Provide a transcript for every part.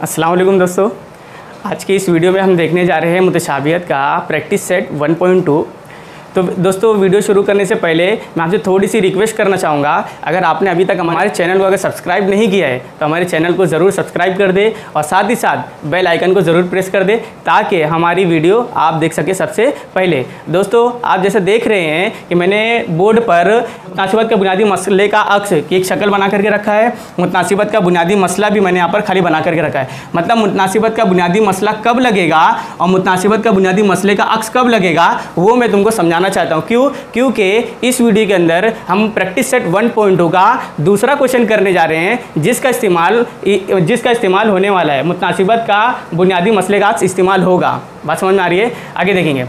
अस्सलाम वालेकुम दोस्तों, आज के इस वीडियो में हम देखने जा रहे हैं मुतशाबिहत का प्रैक्टिस सेट 1.2। तो दोस्तों वीडियो शुरू करने से पहले मैं आपसे थोड़ी सी रिक्वेस्ट करना चाहूँगा, अगर आपने अभी तक हमारे चैनल को अगर सब्सक्राइब नहीं किया है तो हमारे चैनल को ज़रूर सब्सक्राइब कर दे और साथ ही साथ बेल आइकन को ज़रूर प्रेस कर दे ताकि हमारी वीडियो आप देख सके सबसे पहले। दोस्तों आप जैसे देख रहे हैं कि मैंने बोर्ड पर मुतनासिबत का बुनियादी मसले का अक्स की एक शक्ल बना करके रखा है। मुतनासिबत का बुनियादी मसला भी मैंने यहाँ पर खाली बना करके रखा है, मतलब मुतनासिबत का बुनियादी मसला कब लगेगा और मुतनासिबत का बुनियादी मसले का अक्स कब लगेगा वो मैं तुमको समझाना चाहता हूँ। क्योंकि इस वीडियो के अंदर हम प्रैक्टिस सेट 1.2 का दूसरा क्वेश्चन करने जा रहे हैं जिसका इस्तेमाल होने वाला है। मुतनासिबत का बुनियादी मसले का अक्स इस्तेमाल होगा। बात समझ में आ रही है? आगे देखेंगे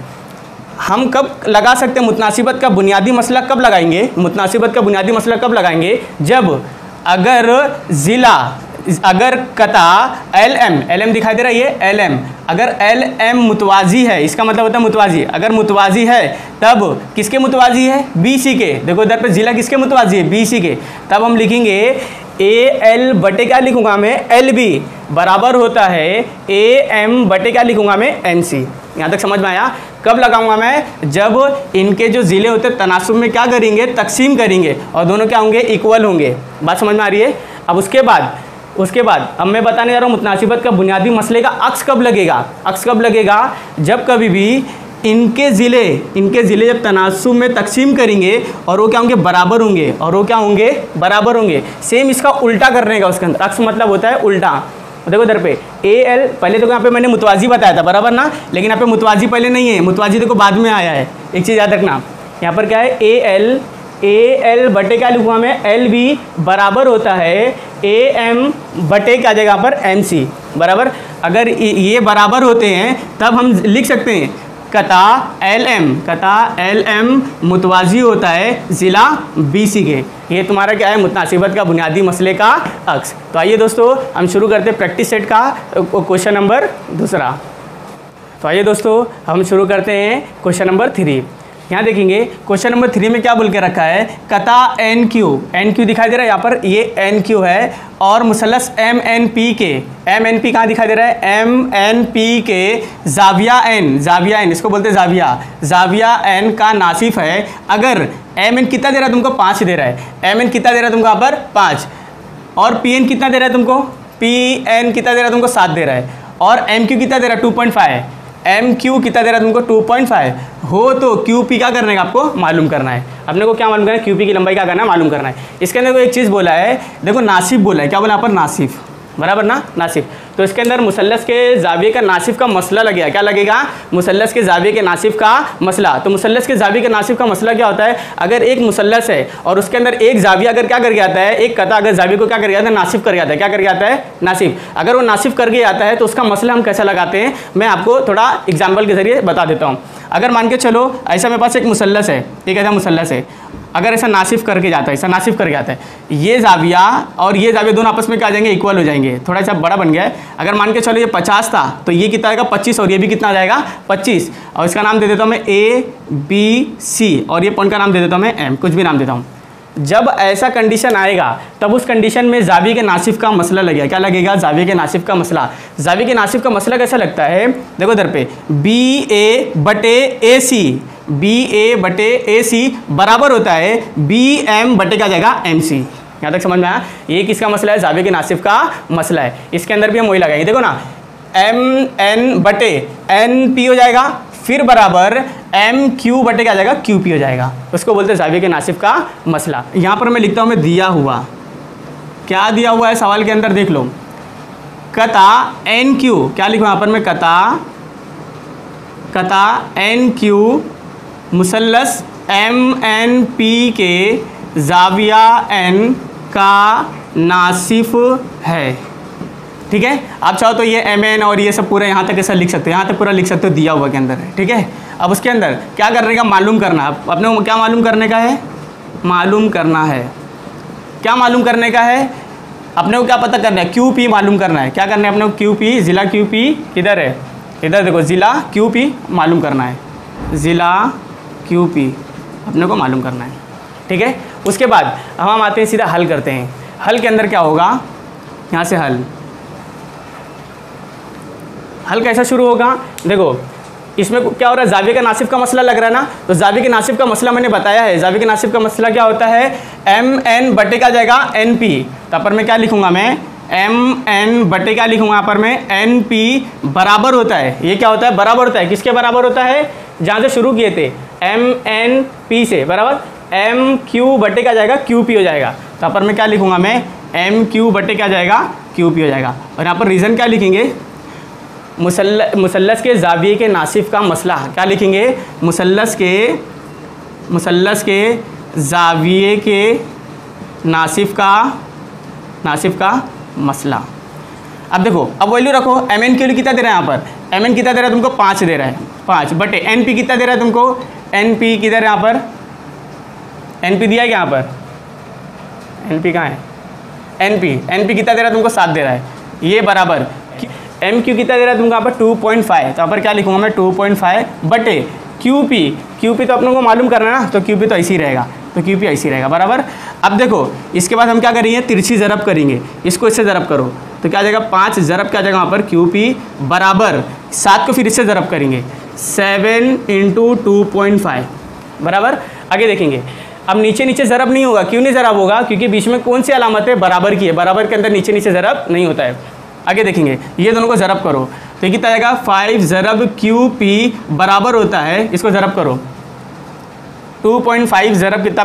हम कब लगा सकते हैं मुतनासिबत का बुनियादी मसला कब लगाएंगे। मुतनासिबत का बुनियादी मसला कब लगाएंगे? जब अगर कता LM दिखाई दे रहा है, ये LM अगर LM मुतवाजी है, इसका मतलब होता है मुतवाजी। अगर मुतवाजी है तब किसके मुतवाजी है? BC के। देखो इधर पे जिला किसके मुतवाजी है? BC के। तब हम लिखेंगे AL बटे क्या लिखूंगा मैं? LB बराबर होता है AM बटे क्या लिखूंगा मैं? MC। यहाँ तक समझ में आया? कब लगाऊंगा मैं? जब इनके जो ज़िले होते हैं तनासुब में क्या करेंगे? तकसीम करेंगे और दोनों क्या होंगे? इक्वल होंगे। बात समझ में आ रही है? अब उसके बाद अब मैं बताने जा रहा हूँ मुतनासिबत का बुनियादी मसले का अक्स कब लगेगा। अक्स कब लगेगा? जब कभी भी इनके ज़िले जब तनासुब में तकसीम करेंगे और वो क्या होंगे? बराबर होंगे। सेम इसका उल्टा करने का उसके अंदर अक्स मतलब होता है उल्टा। देखो इधर पे AL पहले तो यहाँ पे मैंने मुतवाजी बताया था, बराबर ना, लेकिन यहाँ पे मुतवाजी पहले नहीं है, मुतवाजी देखो बाद में आया है। एक चीज़ याद रखना, यहाँ पर क्या है? AL बटे क्या लिखूँगा मैं? LB बराबर होता है AM बटे क्या जगह पर? MC बराबर। अगर ये बराबर होते हैं तब हम लिख सकते हैं कता LM मुतवाजी होता है ज़िला BC के। ये तुम्हारा क्या है? मुतनासिबत का बुनियादी मसले का अक्स। तो आइए दोस्तों हम शुरू करते हैं प्रैक्टिस सेट का क्वेश्चन नंबर दूसरा। तो आइए दोस्तों हम शुरू करते हैं क्वेश्चन नंबर 3। यहाँ देखेंगे क्वेश्चन नंबर 3 में क्या बोल के रखा है? कता NQ दिखाई दे रहा है यहाँ पर, ये NQ है और मुसल्लस MNP के, MNP कहाँ दिखाई दे रहा है? MNP के जाविया N, इसको बोलते हैं जाविया N का नासिफ है। अगर MN कितना दे रहा है तुमको? 5 दे रहा है। MN कितना दे रहा है तुमको यहाँ पर? 5। और PN कितना दे रहा है तुमको? PN कितना दे रहा है तुमको? 7 दे रहा है। और MQ कितना दे रहा है? 2.5। MQ कितना दे रहा है तुमको? 2.5 हो तो QP क्या करने का आपको मालूम करना है। अपने को क्या मालूम करना है? QP की लंबाई क्या करना है? मालूम करना है। इसके अंदर को एक चीज़ बोला है, देखो नासिफ बोला है। क्या बोला यहाँ पर? नासिफ, बराबर ना, नासिफ। तो इसके अंदर मुसल्लस के जाविये का नासिफ का मसला लगेगा। क्या लगेगा? मुसल्लस के जाविये के नासिफ का मसला। तो मुसल्लस के जाविये के नासिफ का मसला क्या होता है? अगर एक मुसल्लस है और उसके अंदर एक जाविया अगर क्या करके आता है, एक कता अगर जाविये को क्या करके आता है? नासिफ करके आता है। क्या करके आता है? नासिफ। अगर वो नासिफ करके आता है तो उसका मसला हम कैसे लगाते हैं मैं आपको थोड़ा एग्जाम्पल के जरिए बता देता हूँ। अगर मान के चलो ऐसा मेरे पास एक मुसल्लस है, एक ऐसा मुसल्लस है, अगर ऐसा नासिफ करके जाता है, ऐसा नासिफ करके आता है, ये जाविया और ये जाविया दोनों आपस में क्या आ जाएंगे? इक्वल हो जाएंगे। थोड़ा सा बड़ा बन गया है। अगर मान के चलो ये 50 था तो ये कितना आएगा? 25 और ये भी कितना आ जाएगा? 25। और इसका नाम दे देता हूँ मैं ABC और ये पॉइंट का नाम दे देता हूँ मैं M, कुछ भी नाम देता हूँ। जब ऐसा कंडीशन आएगा तब उस कंडीशन में जाविये के नासिफ का मसला लगेगा। क्या लगेगा? जाविये के नासिफ का मसला। जाविये के नासिफ का मसला कैसा लगता है? देखो इधर पे BA बटे AC बराबर होता है BM बटे क्या जाएगा? MC। यहाँ तक समझ में आया? ये किसका मसला है? जाविये के नासिफ का मसला है। इसके अंदर भी हम वही लगाएंगे। देखो ना, MN बटे NP हो जाएगा, फिर बराबर MQ बटे क्या जाएगा? QP हो जाएगा। उसको बोलते हैं जाविये के नासिफ का मसला। यहाँ पर मैं लिखता हूँ मैं दिया हुआ, क्या दिया हुआ है सवाल के अंदर देख लो, कता NQ, क्या लिखूँ यहाँ पर मैं? कता NQ मुसल्लस MNP के जाविया N का नासिफ है। ठीक है, आप चाहो तो ये MN और ये सब पूरा यहाँ तक ऐसा लिख सकते हो, यहाँ तक पूरा लिख सकते हो, दिया हुआ के अंदर है। ठीक है, अब उसके अंदर क्या करने का? मालूम करना। अपने को क्या मालूम करने का है? मालूम करना है। क्या मालूम करने का है? अपने को क्या पता करना है? QP मालूम करना है। क्या करना है अपने को? QP, ज़िला QP किधर है? इधर देखो, ज़िला QP मालूम करना है। ज़िला QP अपने को मालूम करना है। ठीक है, उसके बाद हम आते हैं सीधा हल करते हैं। हल के अंदर क्या होगा? यहाँ से हल हल कैसा शुरू होगा, देखो इसमें क्या हो रहा है, जाविये का नासिब का मसला लग रहा है ना, तो जाविये के नासिब का मसला मैंने बताया है। जाविये के नासिब का मसला क्या होता है, एम एन बटे का जाएगा एन पी, तो पर मैं क्या लिखूंगा, मैं एम एन बटे क्या लिखूंगा यहाँ पर मैं एन पी बराबर होता है, ये क्या होता है, बराबर होता है, किसके बराबर होता है, जहाँ से शुरू किए थे एम एन पी से, बराबर एम क्यू बटे का जाएगा क्यू पी हो जाएगा। तो यहाँ पर मैं क्या लिखूंगा, मैं एम क्यू बटे क्या जाएगा क्यू पी हो जाएगा। और यहाँ पर रीज़न क्या लिखेंगे, मुसल्लस के जाविये के नासिब का मसला, क्या लिखेंगे, मुसल्लस के जाविये के नासिब का मसला। अब देखो, अब वैल्यू रखो, एम एन क्यू कितना दे रहा है, यहाँ पर एम एन कितना दे रहा है तुमको, 5 दे रहा है, 5 बटे एन पी कितना दे रहा है तुमको, एन पी किधर है यहाँ पर, एन पी दिया है क्या यहाँ पर, एन पी कहाँ है, एन पी कितना दे रहा है तुमको, 7 दे रहा है, ये बराबर एम क्यू कितना दे रहा है तुमको यहाँ पर 2.5, तो यहाँ पर क्या लिखूंगा मैं 2.5 बटे क्यू पी तो अपनों को मालूम करना है ना, तो क्यू पी तो ऐसे ही रहेगा, तो क्यू पी ऐसे ही रहेगा, बराबर। अब देखो इसके बाद हम क्या करेंगे, तिरछी ज़रब करेंगे, इसको इससे ज़रब करो तो क्या जाएगा, 5 ज़रब क्या जाएगा वहाँ पर क्यू पी बराबर 7 को फिर इससे ज़रब करेंगे, 7 इंटू 2.5 बराबर। आगे देखेंगे, अब नीचे ज़रब नहीं होगा, क्यों नहीं ज़रब होगा, क्योंकि बीच में कौन सी अलामत है, बराबर की है, बराबर के अंदर नीचे ज़रब नहीं होता है। आगे देखेंगे, ये दोनों को ज़रब करो तो ये कितना आएगा, 5 ज़रब क्यू पी बराबर होता है, इसको ज़रब करो 2.5 ज़रब कितना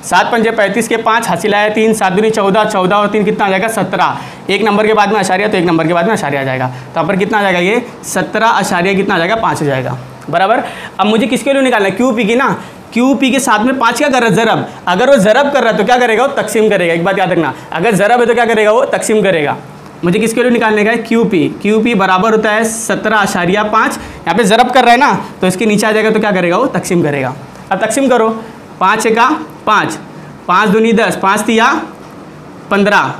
7 पंजे 35 के 5 हासिल आया 3 7 दूनी 14 14 और 3 कितना आ जाएगा 17, एक नंबर के बाद में अशारिया, तो एक नंबर के बाद में अशारिया आ जाएगा, तो यहाँ पर कितना आ जाएगा, ये 17 अशारिया कितना आ जाएगा 5 हो जाएगा, बराबर। अब मुझे किसके लिए निकालना है, क्यू पी की ना, क्यू पी के साथ में 5 क्या कर रहा है, ज़रब, अगर वो ज़रब कर रहा है तो क्या करेगा, वो तकसीम करेगा, एक बात याद रखना, अगर ज़रब है तो क्या करेगा, वो तकसीम करेगा। मुझे किसके लिए निकालने का है, क्यू पी बराबर होता है 17.5, यहाँ पे ज़रब कर रहा है ना, तो इसके नीचे आ जाएगा, तो क्या करेगा, वो तकसीम करेगा। अब तकसीम करो, 5 का 5, 5 दूनी 10, 5 तिया 15,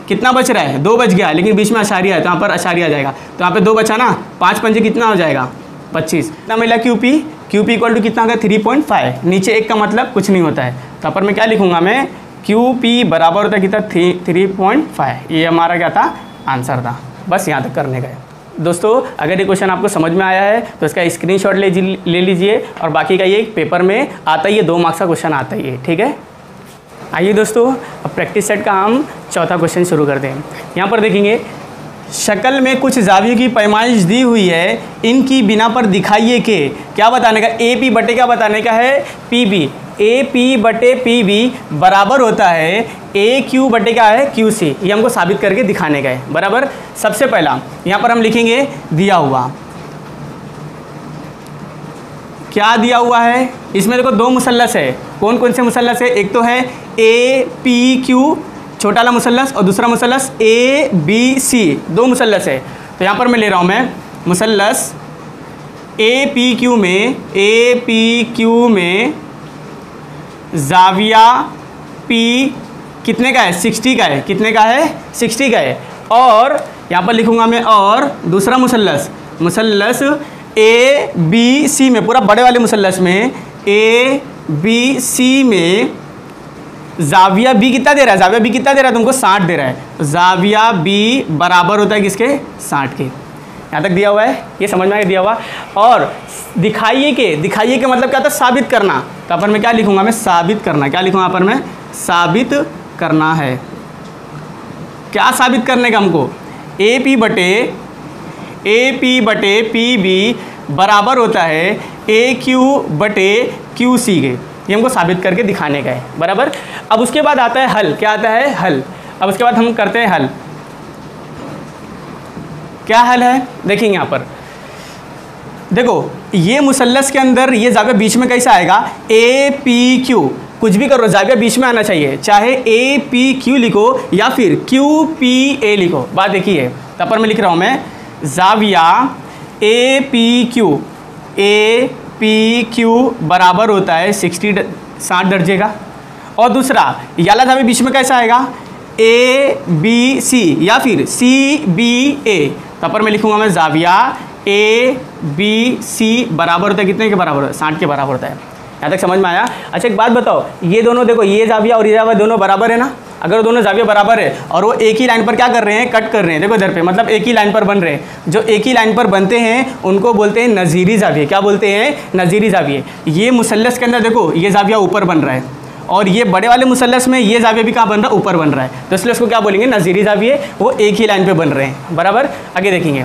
कितना बच रहा है, 2 बच गया, लेकिन बीच में अशारिया है तो यहाँ पर अशारिया आ जाएगा, तो यहाँ पे 2 बचा ना, 5 पंजे कितना हो जाएगा 25, कितना मिला क्यू पी इक्वल टू कितना होगा 3.5, नीचे 1 का मतलब कुछ नहीं होता है, तो यहाँ पर मैं क्या लिखूँगा, मैं क्यू पी बराबर होता है कितना 3.5, ये हमारा क्या था, आंसर था। बस यहाँ तक करने का है दोस्तों। अगर ये क्वेश्चन आपको समझ में आया है तो इसका स्क्रीनशॉट ले लीजिए, और बाकी का ये पेपर में आता ही है, 2 मार्क्स का क्वेश्चन आता ही है, ठीक है। आइए दोस्तों, अब प्रैक्टिस सेट का हम चौथा क्वेश्चन शुरू करते हैं। यहाँ पर देखेंगे, शक्ल में कुछ जाविये की पैमाइश दी हुई है, इनकी बिना पर दिखाइए कि, क्या बताने का, ए पी बटे क्या बताने का है, पी बी, ए पी बटे पी बी बराबर होता है ए क्यू बटे क्या है क्यू सी, ये हमको साबित करके दिखाने का है, बराबर। सबसे पहला यहाँ पर हम लिखेंगे दिया हुआ, क्या दिया हुआ है, इसमें देखो 2 मुसल्लस है, कौन कौन से मुसल्लस है, एक तो है ए पी क्यू छोटा वाला मुसल्लस, और दूसरा मुसल्लस ए बी सी, 2 मुसल्लस है। तो यहाँ पर मैं ले रहा हूँ मैं मुसल्लस ए पी क्यू में जाविया पी कितने का है, 60 का है, कितने का है 60 का है, और यहाँ पर लिखूँगा मैं, और दूसरा मुसल्लस ए बी सी में, पूरा बड़े वाले मुसल्लस में ए बी सी में जाविया बी कितना दे रहा है, जाविया बी कितना दे रहा है तुमको 60 दे रहा है, जाविया बी बराबर होता है किसके 60 के। यहाँ तक दिया हुआ है, ये समझ में आया दिया हुआ। और दिखाइए के मतलब क्या था, साबित करना, तो यहाँ पर मैं क्या लिखूँगा, मैं साबित करना, क्या लिखूँगा यहाँ पर मैं, साबित करना है। क्या साबित करने का हमको, ए पी बटे पी बी बराबर होता है ए क्यू बटे क्यू सी के, ये हमको साबित करके दिखाने का है, बराबर। अब उसके बाद आता है हल, क्या आता है हल। अब उसके बाद हम करते हैं हल, क्या हल है देखेंगे यहाँ पर। देखो ये मुसल्लस के अंदर ये जाविया बीच में कैसा आएगा, ए पी क्यू, कुछ भी करो जाविया बीच में आना चाहिए, चाहे ए पी क्यू लिखो या फिर क्यू पी ए लिखो, बात एक ही है। तब पर मैं लिख रहा हूँ मैं जाविया ए पी क्यू बराबर होता है 60 दर्जे का, और दूसरा याला जाविया बीच में कैसा आएगा, ए बी सी या फिर सी बी ए। तब पर मैं लिखूँगा मैं जाविया ए बी सी बराबर होता है कितने के बराबर होता है, 60 के बराबर होता है। यहाँ तक समझ में आया। अच्छा एक बात बताओ, ये दोनों देखो, ये जाविया और ये जाविया दोनों बराबर है ना, अगर दोनों जाविये बराबर है और वो एक ही लाइन पर क्या कर रहे हैं, कट कर रहे हैं, देखो इधर पे, मतलब एक ही लाइन पर बन रहे हैं, जो एक ही लाइन पर बनते हैं उनको बोलते हैं नज़ीरी जाविये। क्या बोलते हैं, नज़ीरी जाविये। ये मुसल्लस के अंदर देखो ये जाविया ऊपर बन रहा है और ये बड़े वाले मुसल्लस में ये जाविया भी कहाँ बन रहा है, ऊपर बन रहा है, तो इसलिए उसको क्या बोलेंगे, नज़ीरी जाविये, वो एक ही लाइन पर बन रहे हैं, बराबर। आगे देखेंगे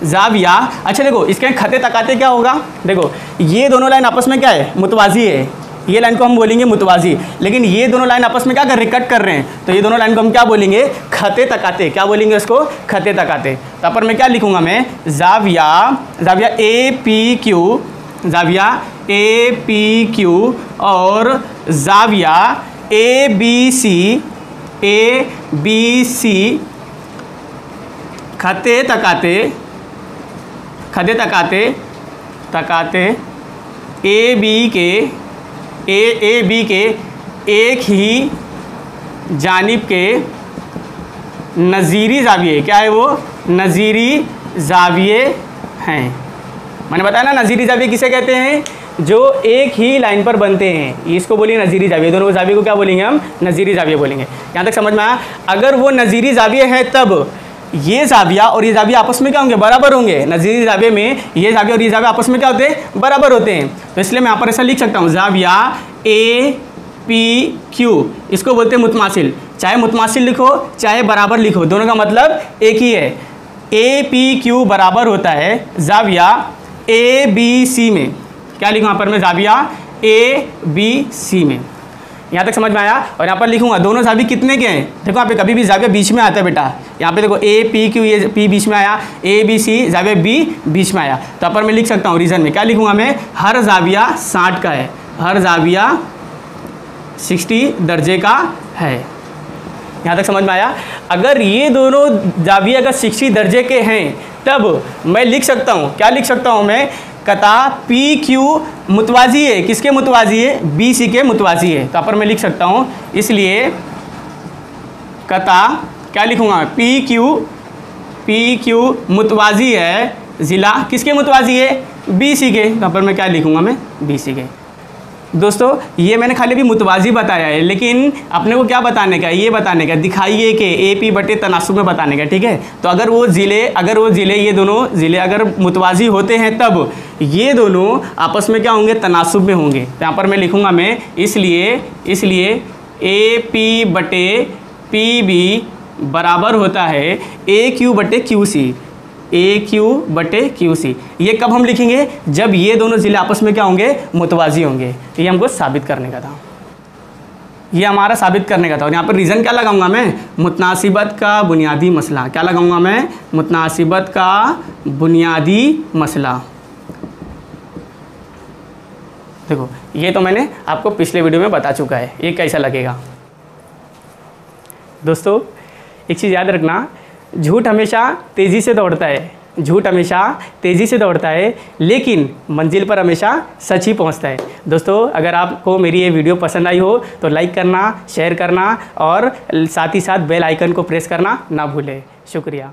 जाविया। अच्छा देखो इसके खते तकाते क्या होगा, देखो ये दोनों लाइन आपस में क्या है, मुतवाजी है, ये लाइन को हम बोलेंगे मुतवाजी, लेकिन ये दोनों लाइन आपस में क्या कर रहे हैं, कट कर रहे हैं, तो ये दोनों लाइन को हम क्या बोलेंगे, खते तकाते। क्या बोलेंगे उसको, खते तकाते। तो यहाँ पर मैं क्या लिखूंगा, मैं जाविया ए पी क्यू, जाविया ए पी क्यू और जाविया ए बी सी खते तकाते ए बी के एक ही जानिब के नज़ीरी जाविये, क्या है वो, नज़ीरी जाविये हैं। मैंने बताया ना नज़ीरी जाविये किसे कहते हैं, जो एक ही लाइन पर बनते हैं, इसको बोलिए नज़ीरी जाविये। दोनों जाविये को क्या बोलेंगे हम, नज़ीरी जाविये बोलेंगे। यहाँ तक समझ में आया। अगर वो नज़ीरी जाविये हैं तब ये जाविया और ये जाविया आपस में क्या होंगे, बराबर होंगे। नज़ीरी जाविये में ये जाविया और ये जाविया आपस में क्या होते हैं, बराबर होते हैं। तो इसलिए मैं यहाँ पर ऐसा लिख सकता हूँ, जाविया ए पी क्यू, इसको बोलते हैं मुतमासिल। चाहे मुतमासिल लिखो चाहे बराबर लिखो, दोनों का मतलब एक ही है। ए पी क्यू बराबर होता है जाविया ए बी सी में। क्या लिखूँ यहाँ पर मैं, जाविया ए बी सी में। यहाँ तक समझ में आया। और यहाँ पर लिखूंगा दोनों जाविये कितने के हैं, देखो यहाँ पे कभी भी जाविया बीच में आता है बेटा। यहाँ पे देखो ए पी क्यू, ये पी बीच में आया, ए बी सी जाविया बी बीच में आया। तो यहाँ पर मैं लिख सकता हूँ रीजन में, क्या लिखूंगा मैं, हर जाविया 60 का है, हर जाविया 60 दर्जे का है। यहाँ तक समझ में आया। अगर ये दोनों जाविये अगर 60 दर्जे के हैं तब मैं लिख सकता हूँ, क्या लिख सकता हूँ मैं, कता पी क्यू मुतवाजी है, किसके मुतवाजी है, बी सी के मुतवाजी है। तो यहाँ पर मैं लिख सकता हूँ, इसलिए कता क्या लिखूँगा, पी क्यू मुतवाजी है, ज़िला किसके मुतवाजी है, बी सी के। यहाँ पर मैं क्या लिखूँगा, मैं बी सी के। दोस्तों ये मैंने खाली भी मुतवाजी बताया है, लेकिन अपने को क्या बताने का, ये बताने का, दिखाइए कि ए पी बटे तनासुब में बताने का, ठीक है। तो अगर वो ज़िले ये दोनों ज़िले अगर मुतवाजी होते हैं तब ये दोनों आपस में क्या होंगे, तनासुब में होंगे। तो यहाँ पर मैं लिखूँगा मैं, इसलिए ए पी बटे पी बी बराबर होता है ए क्यू बटे क्यू सी, ए क्यू बटे क्यू सी। ये कब हम लिखेंगे, जब ये दोनों ज़िले आपस में क्या होंगे, मुतवाजी होंगे। तो ये हमको साबित करने का था, ये हमारा साबित करने का था। और यहाँ पर रीज़न क्या लगाऊंगा मैं, मुतनासिबत का बुनियादी मसला। क्या लगाऊंगा मैं, मुतनासिबत का बुनियादी मसला। देखो ये तो मैंने आपको पिछले वीडियो में बता चुका है, ये कैसा लगेगा। दोस्तों एक चीज़ याद रखना, झूठ हमेशा तेज़ी से दौड़ता है, झूठ हमेशा तेज़ी से दौड़ता है, लेकिन मंजिल पर हमेशा सच ही पहुंचता है। दोस्तों अगर आपको मेरी ये वीडियो पसंद आई हो तो लाइक करना, शेयर करना और साथ ही साथ बेल आइकन को प्रेस करना ना भूलें। शुक्रिया।